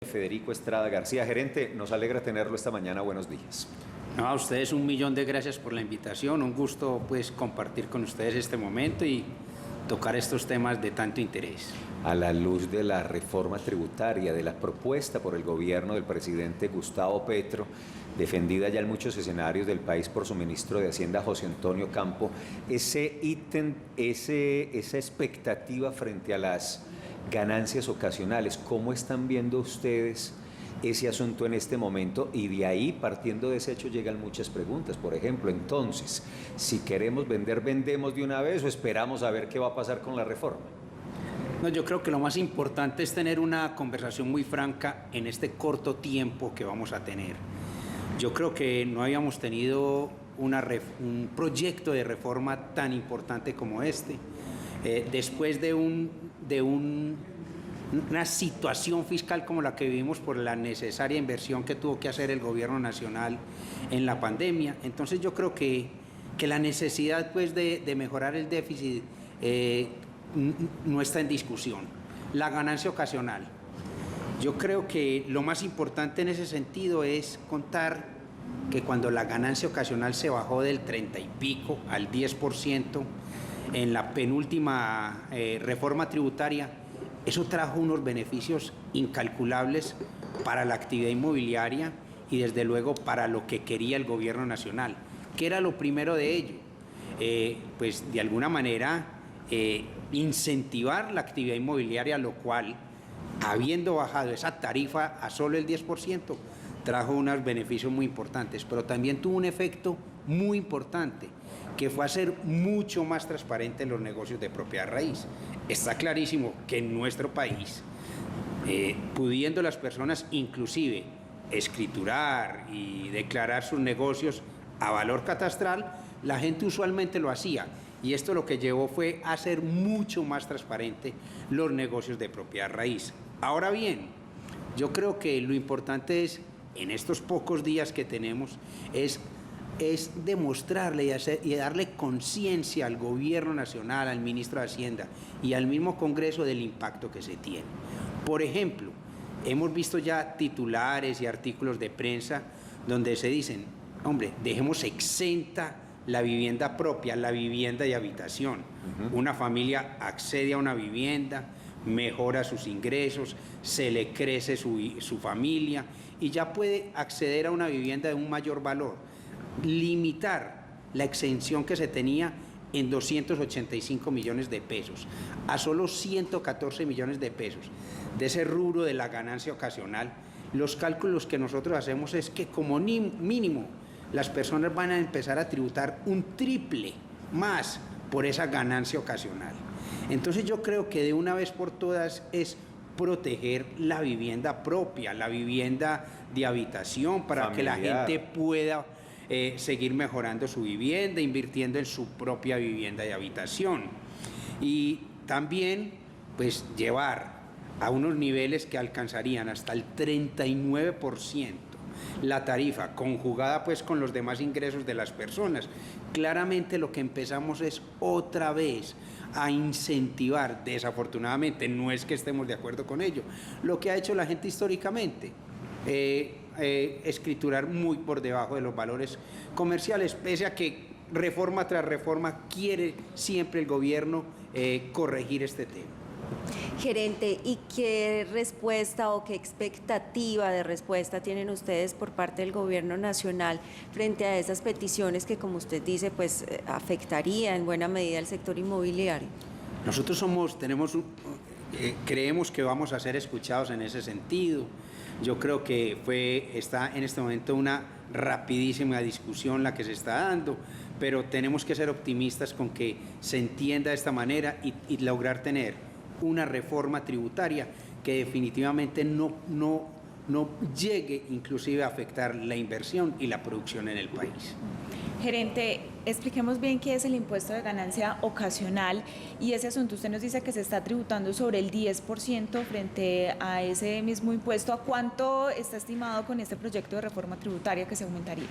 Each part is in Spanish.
Federico Estrada García. Gerente, nos alegra tenerlo esta mañana. Buenos días. No, a ustedes 1.000.000 de gracias por la invitación. Un gusto pues compartir con ustedes este momento y tocar estos temas de tanto interés. A la luz de la reforma tributaria, de la propuesta por el gobierno del presidente Gustavo Petro, defendida ya en muchos escenarios del país por su ministro de Hacienda, José Antonio Campo, ese ítem, esa expectativa frente a las ganancias ocasionales, ¿cómo están viendo ustedes ese asunto en este momento? Y de ahí, partiendo de ese hecho, llegan muchas preguntas. Por ejemplo, entonces, si queremos vender, ¿vendemos de una vez o esperamos a ver qué va a pasar con la reforma? No, yo creo que lo más importante es tener una conversación muy franca en este corto tiempo que vamos a tener. Yo creo que no habíamos tenido un proyecto de reforma tan importante como este. Después de una situación fiscal como la que vivimos por la necesaria inversión que tuvo que hacer el gobierno nacional en la pandemia. Entonces yo creo que la necesidad pues, de mejorar el déficit no está en discusión. La ganancia ocasional. Yo creo que lo más importante en ese sentido es contar que cuando la ganancia ocasional se bajó del 30 y pico al 10% en la penúltima reforma tributaria, eso trajo unos beneficios incalculables para la actividad inmobiliaria y desde luego para lo que quería el gobierno nacional. ¿Qué era lo primero de ello? Pues de alguna manera incentivar la actividad inmobiliaria, lo cual, habiendo bajado esa tarifa a solo el 10%, trajo unos beneficios muy importantes, pero también tuvo un efecto muy importante, que fue hacer mucho más transparentes los negocios de propiedad raíz. Está clarísimo que en nuestro país, pudiendo las personas inclusive escriturar y declarar sus negocios a valor catastral, la gente usualmente lo hacía. Y esto lo que llevó fue a hacer mucho más transparente los negocios de propiedad raíz. Ahora bien, yo creo que lo importante es, en estos pocos días que tenemos, es demostrarle y darle conciencia al gobierno nacional, al ministro de Hacienda y al mismo Congreso del impacto que se tiene. Por ejemplo, hemos visto ya titulares y artículos de prensa donde se dicen, hombre, dejemos exenta la vivienda propia, la vivienda de habitación. Una familia accede a una vivienda, mejora sus ingresos, se le crece su familia y ya puede acceder a una vivienda de un mayor valor. Limitar la exención que se tenía en 285 millones de pesos a solo 114 millones de pesos de ese rubro de la ganancia ocasional. Los cálculos que nosotros hacemos es que como mínimo las personas van a empezar a tributar un triple más por esa ganancia ocasional. Entonces yo creo que de una vez por todas es proteger la vivienda propia, la vivienda de habitación, para familiar, que la gente pueda seguir mejorando su vivienda, invirtiendo en su propia vivienda de habitación. Y también pues llevar a unos niveles que alcanzarían hasta el 39% la tarifa, conjugada pues con los demás ingresos de las personas. Claramente lo que empezamos es otra vez a incentivar, desafortunadamente no es que estemos de acuerdo con ello, lo que ha hecho la gente históricamente, escriturar muy por debajo de los valores comerciales, pese a que reforma tras reforma quiere siempre el gobierno corregir este tema. Gerente, ¿y qué respuesta o qué expectativa de respuesta tienen ustedes por parte del gobierno nacional frente a esas peticiones que, como usted dice, pues afectaría en buena medida al sector inmobiliario? Nosotros creemos que vamos a ser escuchados en ese sentido. Yo creo que está en este momento una rapidísima discusión la que se está dando, pero tenemos que ser optimistas con que se entienda de esta manera y lograr tener una reforma tributaria que definitivamente no llegue inclusive a afectar la inversión y la producción en el país. Gerente, expliquemos bien qué es el impuesto de ganancia ocasional y ese asunto. Usted nos dice que se está tributando sobre el 10% frente a ese mismo impuesto. ¿A cuánto está estimado con este proyecto de reforma tributaria que se aumentaría?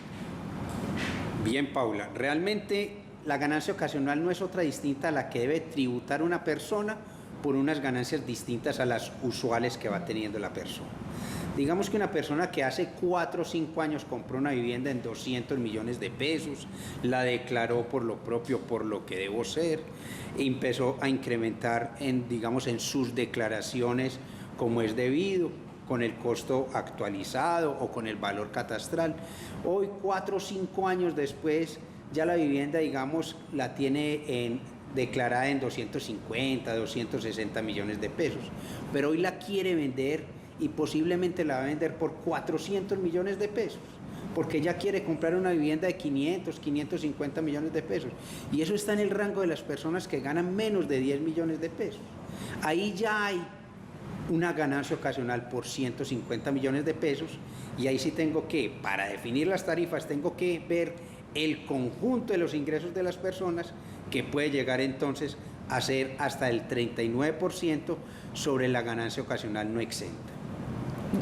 Bien, Paula, realmente la ganancia ocasional no es otra distinta a la que debe tributar una persona por unas ganancias distintas a las usuales que va teniendo la persona. Digamos que una persona que hace 4 o 5 años compró una vivienda en 200 millones de pesos, la declaró por lo propio, por lo que debo ser, e empezó a incrementar digamos, en sus declaraciones como es debido, con el costo actualizado o con el valor catastral. Hoy, 4 o 5 años después, ya la vivienda, digamos, la tiene declarada en 250, 260 millones de pesos, pero hoy la quiere vender y posiblemente la va a vender por 400 millones de pesos, porque ella quiere comprar una vivienda de 500, 550 millones de pesos, y eso está en el rango de las personas que ganan menos de 10 millones de pesos. Ahí ya hay una ganancia ocasional por 150 millones de pesos, y ahí sí tengo que, para definir las tarifas, tengo que ver el conjunto de los ingresos de las personas, que puede llegar entonces a ser hasta el 39% sobre la ganancia ocasional no exenta.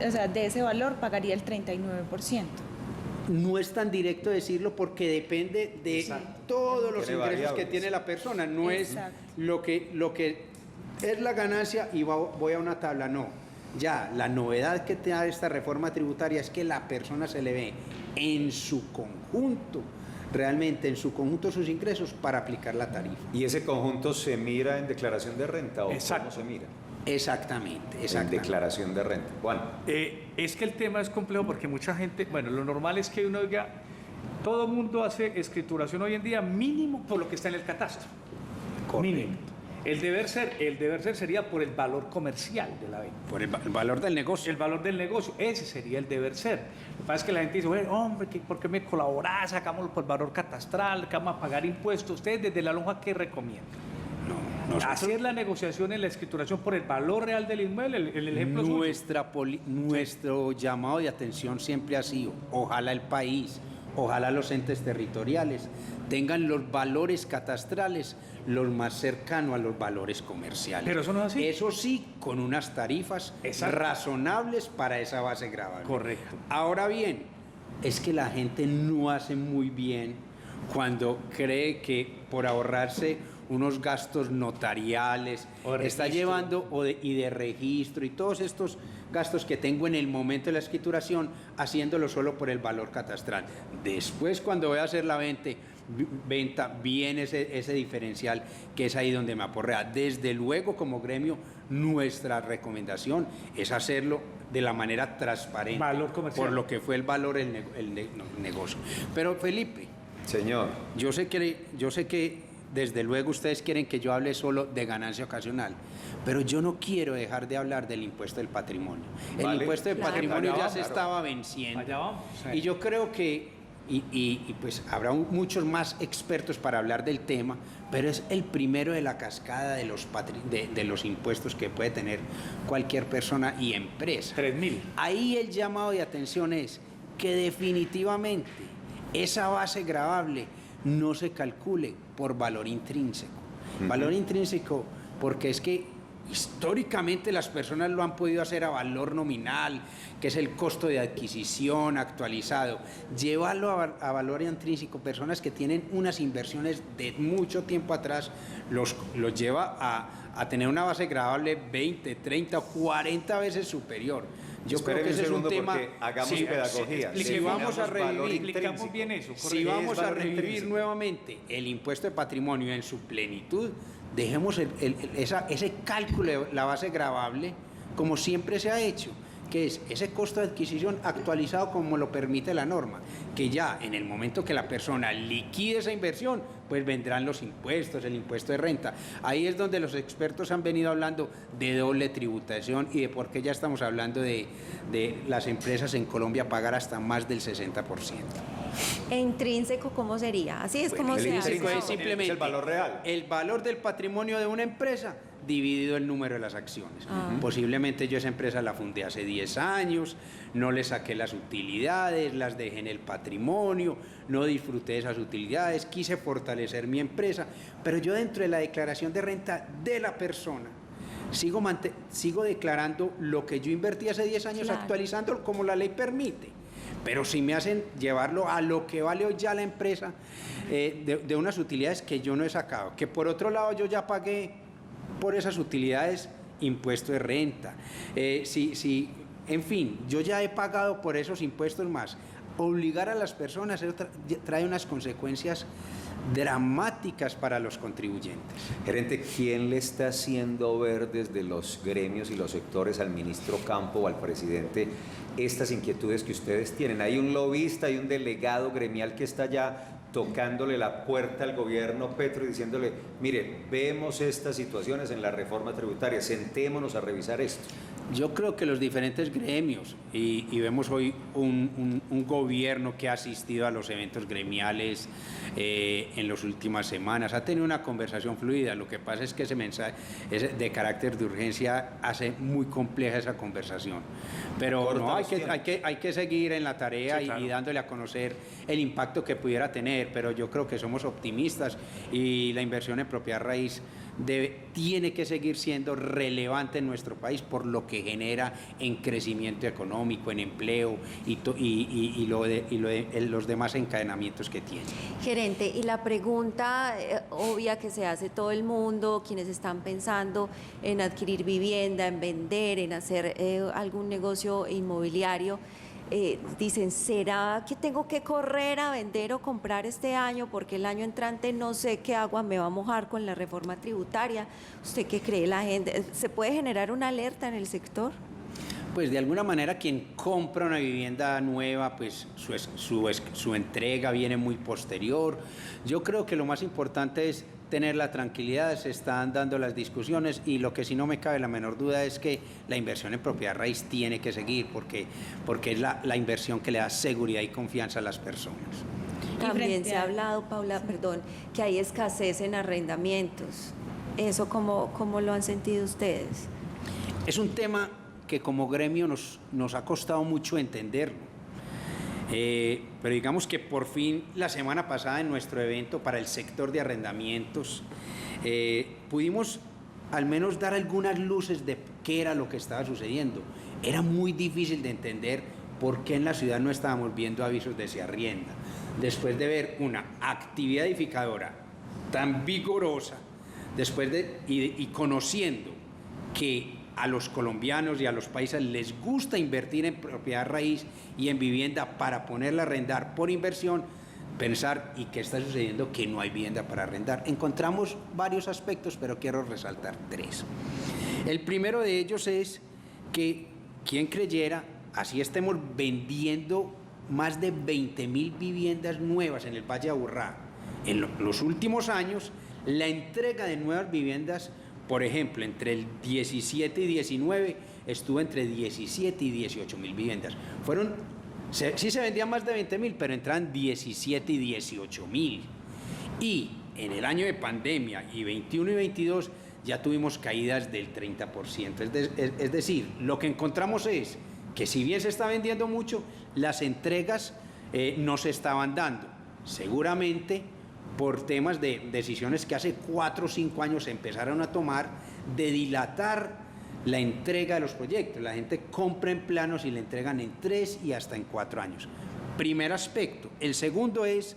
O sea, de ese valor pagaría el 39%. No es tan directo decirlo porque depende de todos los ingresos que tiene la persona, no es lo que es la ganancia y voy a una tabla, no. Ya, la novedad que te da esta reforma tributaria es que la persona se le ve en su conjunto, realmente en su conjunto sus ingresos para aplicar la tarifa. ¿Y ese conjunto se mira en declaración de renta o Exacto. cómo se mira? Exactamente. En declaración de renta. Juan. Es que el tema es complejo porque mucha gente, bueno, lo normal es que uno diga, todo el mundo hace escrituración hoy en día mínimo por lo que está en el catastro. Correcto. Mínimo. El deber ser sería por el valor comercial de la venta. Por el valor del negocio. El valor del negocio, ese sería el deber ser. Lo que pasa es que la gente dice, bueno, hombre, ¿por qué me colaborás? Sacámoslo por valor catastral, que vamos a pagar impuestos. ¿Ustedes desde la lonja qué recomiendan? Hacer la negociación en la escrituración por el valor real del inmueble, el ejemplo Nuestro llamado de atención siempre ha sido, ojalá el país, ojalá los entes territoriales tengan los valores catastrales los más cercanos a los valores comerciales. Pero eso no es así. Eso sí, con unas tarifas razonables para esa base gravable. Correcto. Ahora bien, es que la gente no hace muy bien cuando cree que por ahorrarse unos gastos notariales, está llevando y de registro y todos estos gastos que tengo en el momento de la escrituración, haciéndolo solo por el valor catastral. Después, cuando voy a hacer la venta viene ese diferencial, que es ahí donde me aporrea. Desde luego, como gremio, nuestra recomendación es hacerlo de la manera transparente, valor comercial, por lo que fue el valor del negocio. Pero Felipe, señor, yo sé que desde luego ustedes quieren que yo hable solo de ganancia ocasional, pero yo no quiero dejar de hablar del impuesto del patrimonio. El impuesto del patrimonio ya se estaba venciendo. Allá vamos. Y yo creo que, pues habrá muchos más expertos para hablar del tema, pero es el primero de la cascada de los impuestos que puede tener cualquier persona y empresa. 3.000. Ahí el llamado de atención es que definitivamente esa base gravable no se calcule por valor intrínseco. Valor intrínseco porque es que históricamente las personas lo han podido hacer a valor nominal, que es el costo de adquisición actualizado. Llevarlo a valor intrínseco, personas que tienen unas inversiones de mucho tiempo atrás, los lleva a tener una base gravable 20, 30 o 40 veces superior. Yo creo que ese es un tema. Hagamos pedagogía. Si vamos a revivir eso, nuevamente el impuesto de patrimonio en su plenitud, dejemos ese cálculo de la base gravable como siempre se ha hecho, que es ese costo de adquisición actualizado como lo permite la norma, que ya en el momento que la persona liquide esa inversión, pues vendrán los impuestos, el impuesto de renta. Ahí es donde los expertos han venido hablando de doble tributación y de por qué ya estamos hablando de las empresas en Colombia pagar hasta más del 60%. ¿E intrínseco cómo sería? Así es como se hace. Intrínseco es simplemente es el valor real. El valor del patrimonio de una empresa dividido el número de las acciones. Posiblemente yo esa empresa la fundé hace 10 años, no le saqué las utilidades, las dejé en el patrimonio, no disfruté de esas utilidades, quise fortalecer mi empresa, pero yo dentro de la declaración de renta de la persona sigo declarando lo que yo invertí hace 10 años, claro, actualizándolo como la ley permite. Pero si me hacen llevarlo a lo que vale hoy ya la empresa, de unas utilidades que yo no he sacado, que por otro lado yo ya pagué por esas utilidades impuesto de renta. Si En fin, yo ya he pagado por esos impuestos más. Obligar a las personas trae unas consecuencias dramáticas para los contribuyentes. Gerente, ¿quién le está haciendo ver desde los gremios y los sectores al ministro Campo o al presidente estas inquietudes que ustedes tienen? Hay un lobista, hay un delegado gremial que está ya tocándole la puerta al gobierno Petro y diciéndole, mire, vemos estas situaciones en la reforma tributaria, sentémonos a revisar esto. Yo creo que los diferentes gremios, y vemos hoy un gobierno que ha asistido a los eventos gremiales en las últimas semanas, ha tenido una conversación fluida. Lo que pasa es que ese mensaje es de carácter de urgencia, hace muy compleja esa conversación. Pero no, hay que seguir en la tarea, sí, claro, y dándole a conocer el impacto que pudiera tener, pero yo creo que somos optimistas y la inversión en propiedad raíz tiene que seguir siendo relevante en nuestro país por lo que genera en crecimiento económico, en empleo y los demás encadenamientos que tiene. Gerente, y la pregunta obvia que se hace todo el mundo, quienes están pensando en adquirir vivienda, en vender, en hacer algún negocio inmobiliario, dicen, ¿será que tengo que correr a vender o comprar este año porque el año entrante no sé qué agua me va a mojar con la reforma tributaria? ¿Usted qué cree? ¿La gente se puede generar una alerta en el sector? Pues de alguna manera quien compra una vivienda nueva, pues su entrega viene muy posterior. Yo creo que lo más importante es tener la tranquilidad, se están dando las discusiones y lo que sí no me cabe la menor duda es que la inversión en propiedad raíz tiene que seguir porque es la inversión que le da seguridad y confianza a las personas. También se ha hablado, Paula, perdón, que hay escasez en arrendamientos. ¿Eso cómo lo han sentido ustedes? Es un tema que como gremio nos ha costado mucho entenderlo. Pero digamos que por fin la semana pasada en nuestro evento para el sector de arrendamientos pudimos al menos dar algunas luces de qué era lo que estaba sucediendo. Era muy difícil de entender por qué en la ciudad no estábamos viendo avisos de se arrienda. Después de ver una actividad edificadora tan vigorosa, y conociendo que a los colombianos y a los países les gusta invertir en propiedad raíz y en vivienda para ponerla a arrendar por inversión, pensar, ¿y qué está sucediendo? Que no hay vivienda para arrendar. Encontramos varios aspectos, pero quiero resaltar 3. El primero de ellos es que quien creyera, así estemos vendiendo más de 20.000 viviendas nuevas en el Valle de Aburrá. En los últimos años, la entrega de nuevas viviendas, por ejemplo, entre el 17 y 19 estuvo entre 17 y 18.000 viviendas. Sí se vendían más de 20.000, pero entraban 17 y 18.000. Y en el año de pandemia, y 21 y 22, ya tuvimos caídas del 30%. Es decir, lo que encontramos es que si bien se está vendiendo mucho, las entregas no se estaban dando. Seguramente por temas de decisiones que hace 4 o 5 años se empezaron a tomar de dilatar la entrega de los proyectos. La gente compra en planos y le entregan en 3 y hasta en 4 años. Primer aspecto. El segundo es,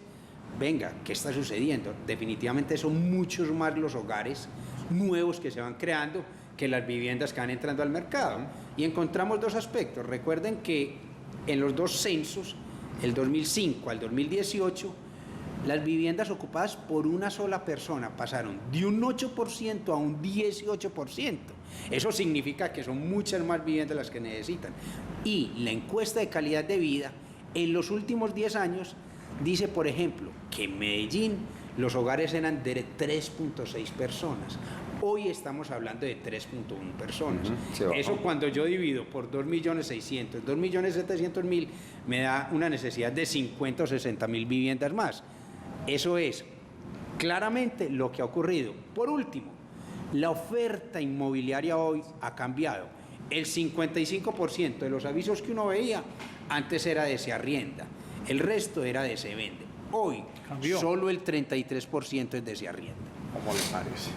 venga, ¿qué está sucediendo? Definitivamente son muchos más los hogares nuevos que se van creando que las viviendas que van entrando al mercado. Y encontramos 2 aspectos. Recuerden que en los 2 censos, el 2005 al 2018, las viviendas ocupadas por una sola persona pasaron de un 8% a un 18%. Eso significa que son muchas más viviendas las que necesitan. Y la encuesta de calidad de vida en los últimos 10 años dice, por ejemplo, que en Medellín los hogares eran de 3.6 personas. Hoy estamos hablando de 3.1 personas. Eso cuando yo divido por 2.600.000, 2.700.000, me da una necesidad de 50 o 60.000 viviendas más. Eso es claramente lo que ha ocurrido. Por último, la oferta inmobiliaria hoy ha cambiado. El 55% de los avisos que uno veía antes era de se arrienda, el resto era de se vende. Hoy solo el 33% es de se arrienda. ¿Cómo le parece?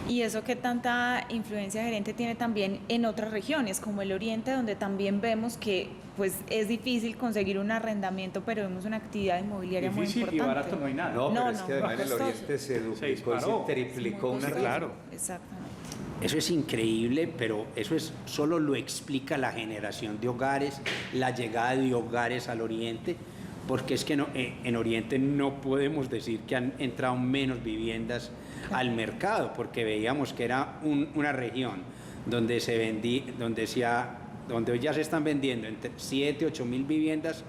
Y eso que tanta influencia, gerente, tiene también en otras regiones, como el Oriente, donde también vemos que pues es difícil conseguir un arrendamiento, pero vemos una actividad inmobiliaria difícil muy importante. Y barato no hay nada. No, pero es que además en el Oriente se duplicó y se triplicó una claro. Exactamente. Eso es increíble, pero eso solo lo explica la generación de hogares, la llegada de hogares al Oriente, porque es que en Oriente no podemos decir que han entrado menos viviendas al mercado, porque veíamos que era una región donde donde ya se están vendiendo entre 7, 8 mil viviendas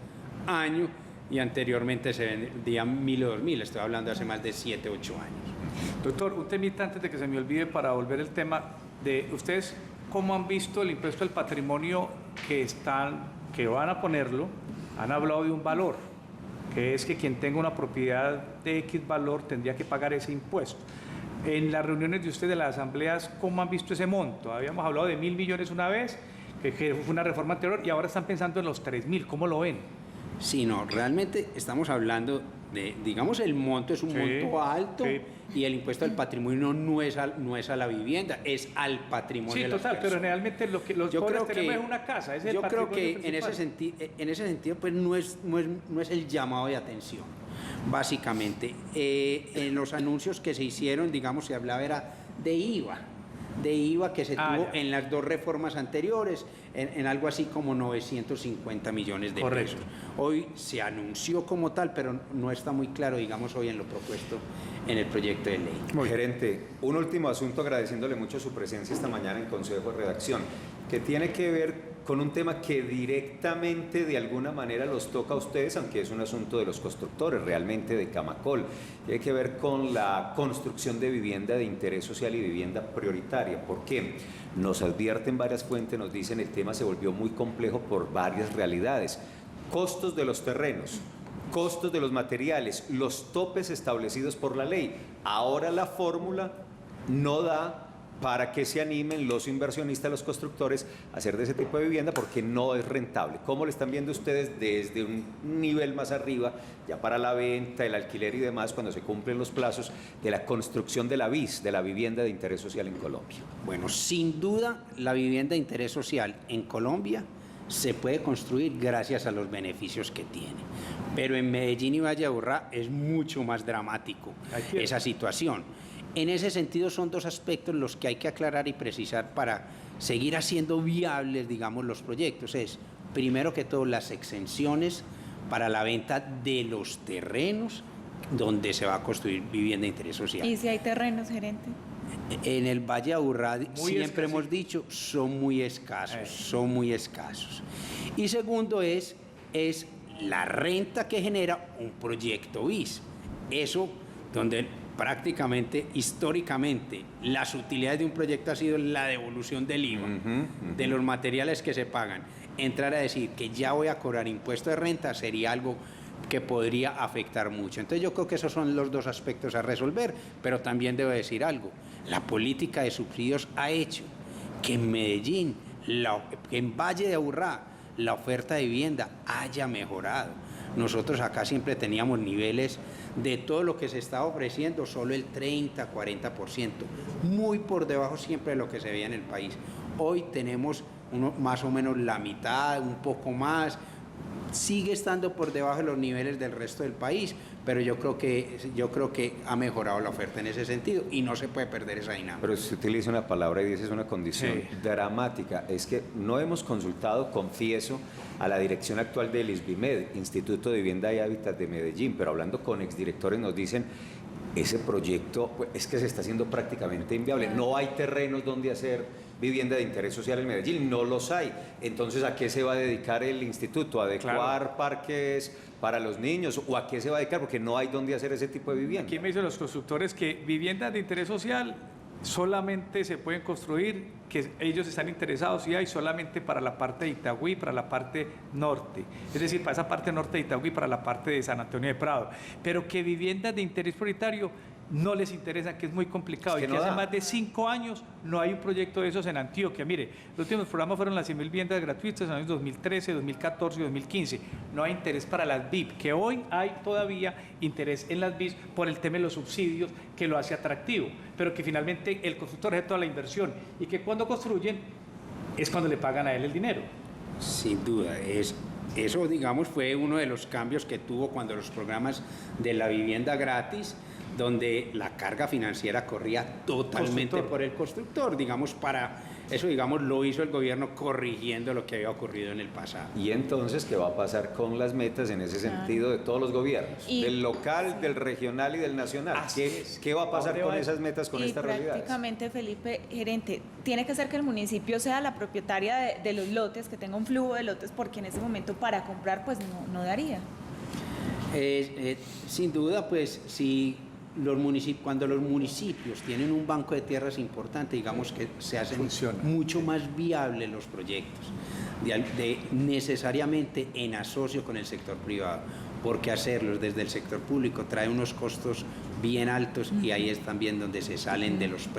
año, y anteriormente se vendían 1.000 o 2.000, estoy hablando hace más de 7, 8 años. Doctor, un temita antes de que se me olvide para volver al tema de ustedes, ¿cómo han visto el impuesto al patrimonio que van a ponerlo? Han hablado de un valor, que es que quien tenga una propiedad de X valor tendría que pagar ese impuesto. En las reuniones de ustedes de las asambleas, ¿cómo han visto ese monto? Habíamos hablado de 1.000 millones una vez, que fue una reforma anterior, y ahora están pensando en los 3.000, ¿cómo lo ven? Sí, no, realmente estamos hablando de, digamos, el monto es un monto alto, y el impuesto al patrimonio no es a la vivienda, es al patrimonio de las total, personas. pero realmente lo que los pobres tenemos es una casa, es el yo creo patrimonio que en ese sentido pues no es el llamado de atención, básicamente. En los anuncios que se hicieron, digamos, se hablaba era de IVA que se tuvo en las dos reformas anteriores, en algo así como 950 millones de pesos. Hoy se anunció como tal, pero no está muy claro, digamos, hoy en lo propuesto en el proyecto de ley. Gerente, un último asunto, agradeciéndole mucho su presencia esta mañana en Consejo de Redacción, que tiene que ver con un tema que directamente de alguna manera los toca a ustedes, aunque es un asunto de los constructores, realmente de Camacol. Tiene que ver con la construcción de vivienda de interés social y vivienda prioritaria. ¿Por qué? Nos advierten varias fuentes, nos dicen el tema se volvió muy complejo por varias realidades. Costos de los terrenos, costos de los materiales, los topes establecidos por la ley. Ahora la fórmula no da para que se animen los inversionistas, los constructores, a hacer de ese tipo de vivienda porque no es rentable. ¿Cómo lo están viendo ustedes desde un nivel más arriba, ya para la venta, el alquiler y demás, cuando se cumplen los plazos de la construcción de la BIS, de la vivienda de interés social en Colombia? Bueno, sin duda, la vivienda de interés social en Colombia se puede construir gracias a los beneficios que tiene. Pero en Medellín y Valle de Aburrá es mucho más dramático esa situación. En ese sentido son dos aspectos los que hay que aclarar y precisar para seguir haciendo viables, digamos, los proyectos. Es, primero que todo, las exenciones para la venta de los terrenos donde se va a construir vivienda de interés social. ¿Y si hay terrenos, gerente? En el Valle de Aburrá siempre hemos dicho, son muy escasos. Y segundo es la renta que genera un proyecto BIS. Eso donde prácticamente, históricamente, las utilidades de un proyecto ha sido la devolución del IVA, de los materiales que se pagan. Entrar a decir que ya voy a cobrar impuesto de renta sería algo que podría afectar mucho. Entonces yo creo que esos son los dos aspectos a resolver, pero también debo decir algo. La política de subsidios ha hecho que en Medellín, en Valle de Aburrá, la oferta de vivienda haya mejorado. Nosotros acá siempre teníamos niveles de todo lo que se estaba ofreciendo, solo el 30, 40%, muy por debajo siempre de lo que se veía en el país. Hoy tenemos más o menos la mitad, un poco más, sigue estando por debajo de los niveles del resto del país, pero yo creo que ha mejorado la oferta en ese sentido y no se puede perder esa dinámica. Pero si utiliza una palabra y dice es una condición dramática, es que no hemos consultado, confieso, a la dirección actual del ISBIMED, Instituto de Vivienda y Hábitat de Medellín, pero hablando con exdirectores nos dicen ese proyecto pues, es que se está haciendo prácticamente inviable. No hay terrenos donde hacer vivienda de interés social en Medellín, no los hay. Entonces, ¿a qué se va a dedicar el instituto? ¿A adecuar parques para los niños? ¿O a qué se va a dedicar? Porque no hay donde hacer ese tipo de vivienda. Aquí me dicen los constructores que viviendas de interés social solamente se pueden construir, que ellos están interesados y hay solamente para la parte de Itagüí, para la parte norte, es decir, para esa parte norte de Itagüí, para la parte de San Antonio de Prado, pero que viviendas de interés prioritario no les interesa, que es muy complicado, es que y que hace más de 5 años no hay un proyecto de esos en Antioquia. Mire, los últimos programas fueron las 100.000 viviendas gratuitas en los años 2013, 2014 y 2015. No hay interés para las BIP, que hoy hay todavía interés en las BIP por el tema de los subsidios que lo hace atractivo, pero que finalmente el constructor hace toda la inversión y que cuando construyen es cuando le pagan a él el dinero. Sin duda, eso digamos fue uno de los cambios que tuvo cuando los programas de la vivienda gratis donde la carga financiera corría totalmente por el constructor, digamos, para eso, digamos, lo hizo el gobierno corrigiendo lo que había ocurrido en el pasado. Y entonces, ¿qué va a pasar con las metas en ese sentido de todos los gobiernos? Y- del local, del regional y del nacional. Así es. ¿Qué va a pasar ¿Dónde con va? esas metas, con y estas realidades? prácticamente, Felipe, gerente, tiene que ser que el municipio sea la propietaria de los lotes, que tenga un flujo de lotes, porque en ese momento para comprar pues no daría. Sin duda, pues, si cuando los municipios tienen un banco de tierras importante, digamos que se hacen Funciona. mucho más viables los proyectos, necesariamente en asocio con el sector privado, porque hacerlos desde el sector público trae unos costos bien altos y ahí es también donde se salen de los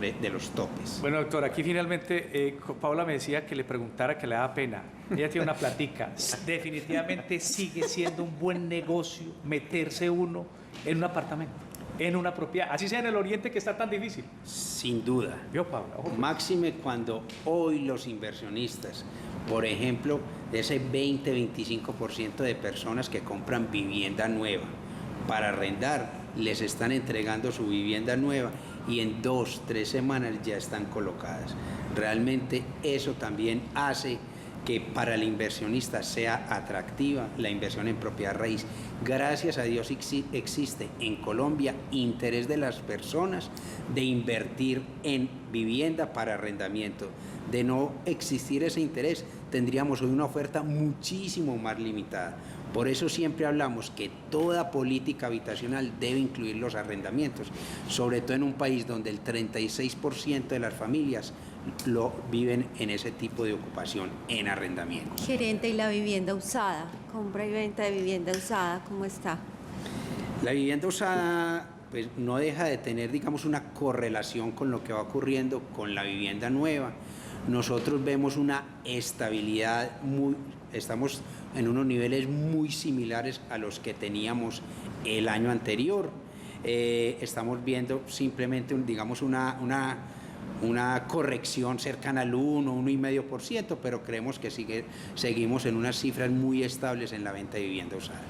topes. Bueno, doctor, aquí finalmente Paula me decía que le preguntara, que le da pena. Ella tiene una platica. Definitivamente sigue siendo un buen negocio meterse uno en un apartamento, en una propiedad, así sea en el oriente que está tan difícil. Sin duda. ¿Vio, Paula? Ojo. Máxime cuando hoy los inversionistas, por ejemplo, de ese 20-25% de personas que compran vivienda nueva para arrendar, les están entregando su vivienda nueva y en 2-3 semanas ya están colocadas. Realmente eso también hace que para el inversionista sea atractiva la inversión en propiedad raíz. Gracias a Dios existe en Colombia interés de las personas de invertir en vivienda para arrendamiento. De no existir ese interés, tendríamos hoy una oferta muchísimo más limitada. Por eso siempre hablamos que toda política habitacional debe incluir los arrendamientos, sobre todo en un país donde el 36% de las familias lo viven en ese tipo de ocupación, en arrendamiento. Gerente, ¿y la vivienda usada? Compra y venta de vivienda usada, ¿cómo está? La vivienda usada pues, no deja de tener, digamos, una correlación con lo que va ocurriendo con la vivienda nueva. Nosotros vemos una estabilidad estamos en unos niveles muy similares a los que teníamos el año anterior. Estamos viendo simplemente, digamos, una corrección cercana al 1,5%, pero creemos que seguimos en unas cifras muy estables en la venta de vivienda usada.